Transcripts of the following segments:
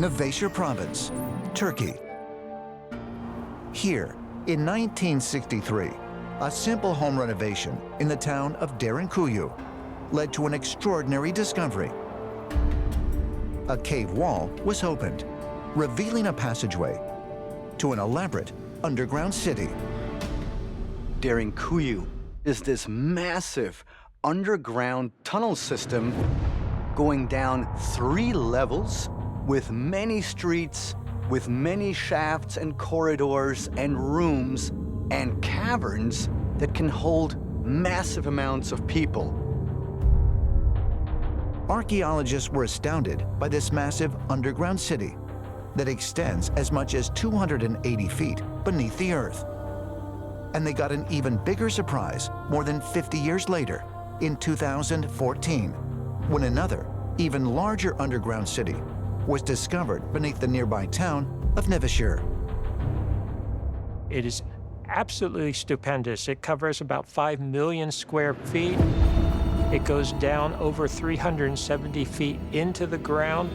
Nevesehir province, Turkey. Here, in 1963, a simple home renovation in the town of Derinkuyu led to an extraordinary discovery. A cave wall was opened, revealing a passageway to an elaborate underground city. Derinkuyu is this massive underground tunnel system going down 3 levels with many streets, with many shafts and corridors and rooms and caverns that can hold massive amounts of people. Archaeologists were astounded by this massive underground city that extends as much as 280 feet beneath the earth. And they got an even bigger surprise more than 50 years later, in 2014, when another, even larger underground city was discovered beneath the nearby town of Nevesehir. It is absolutely stupendous. It covers about 5 million square feet. It goes down over 370 feet into the ground,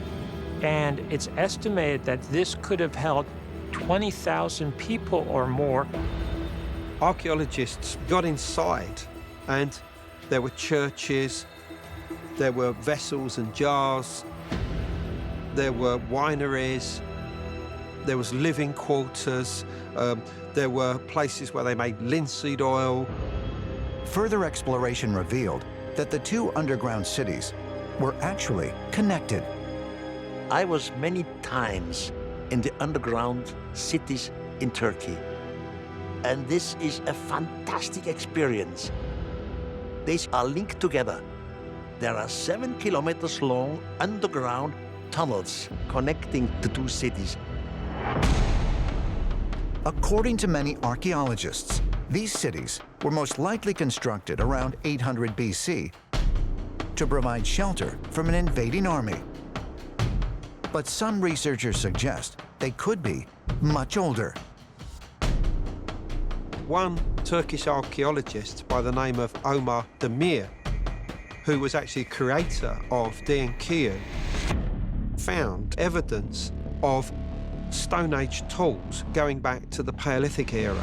and it's estimated that this could have held 20,000 people or more. Archaeologists got inside, and there were churches, there were vessels and jars, there were wineries, there was living quarters, there were places where they made linseed oil. Further exploration revealed that the 2 underground cities were actually connected. I was many times in the underground cities in Turkey, and this is a fantastic experience. These are linked together. There are 7 kilometers long underground tunnels connecting the 2 cities. According to many archaeologists, these cities were most likely constructed around 800 BC to provide shelter from an invading army. But some researchers suggest they could be much older. One Turkish archaeologist by the name of Omar Demir, who was actually creator of Derinkuyu, found evidence of Stone Age tools going back to the Paleolithic era.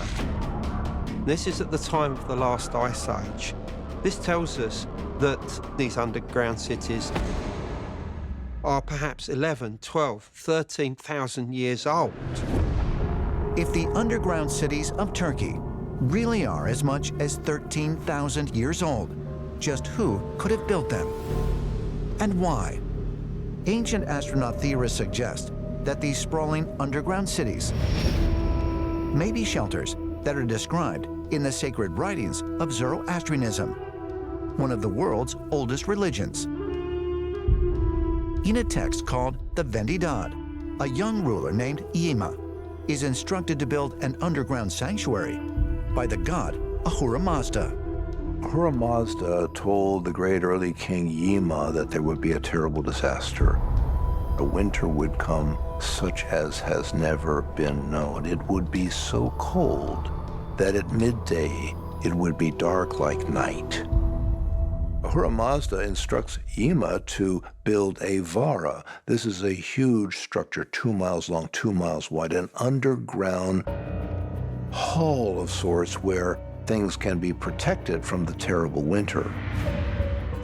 This is at the time of the last ice age. This tells us that these underground cities are perhaps 11, 12, 13,000 years old. If the underground cities of Turkey really are as much as 13,000 years old, just who could have built them? And why? Ancient astronaut theorists suggest that these sprawling underground cities may be shelters that are described in the sacred writings of Zoroastrianism, one of the world's oldest religions. In a text called the Vendidad, a young ruler named Yima is instructed to build an underground sanctuary by the god Ahura Mazda. Ahura Mazda told the great early king Yima that there would be a terrible disaster. A winter would come such as has never been known. It would be so cold that at midday it would be dark like night. Ahura Mazda instructs Yima to build a Vara. This is a huge structure, 2 miles long, 2 miles wide, an underground hall of sorts where things can be protected from the terrible winter.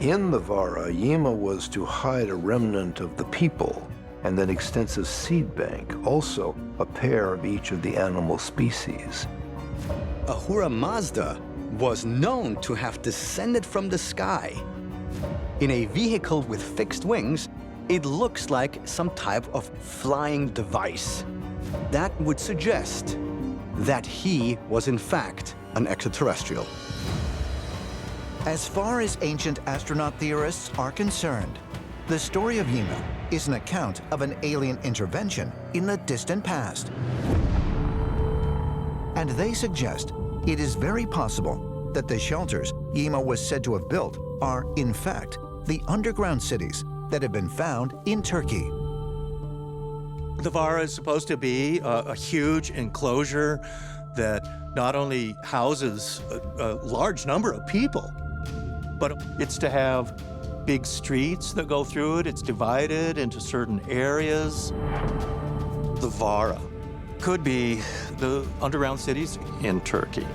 In the Vara, Yima was to hide a remnant of the people and an extensive seed bank, also a pair of each of the animal species. Ahura Mazda was known to have descended from the sky. In a vehicle with fixed wings, it looks like some type of flying device. That would suggest that he was in fact an extraterrestrial. As far as ancient astronaut theorists are concerned, the story of Yima is an account of an alien intervention in the distant past. And they suggest it is very possible that the shelters Yima was said to have built are, in fact, the underground cities that have been found in Turkey. The Vara is supposed to be a huge enclosure that not only houses a large number of people, but it's to have big streets that go through it. It's divided into certain areas. The Vara could be the underground cities in Turkey.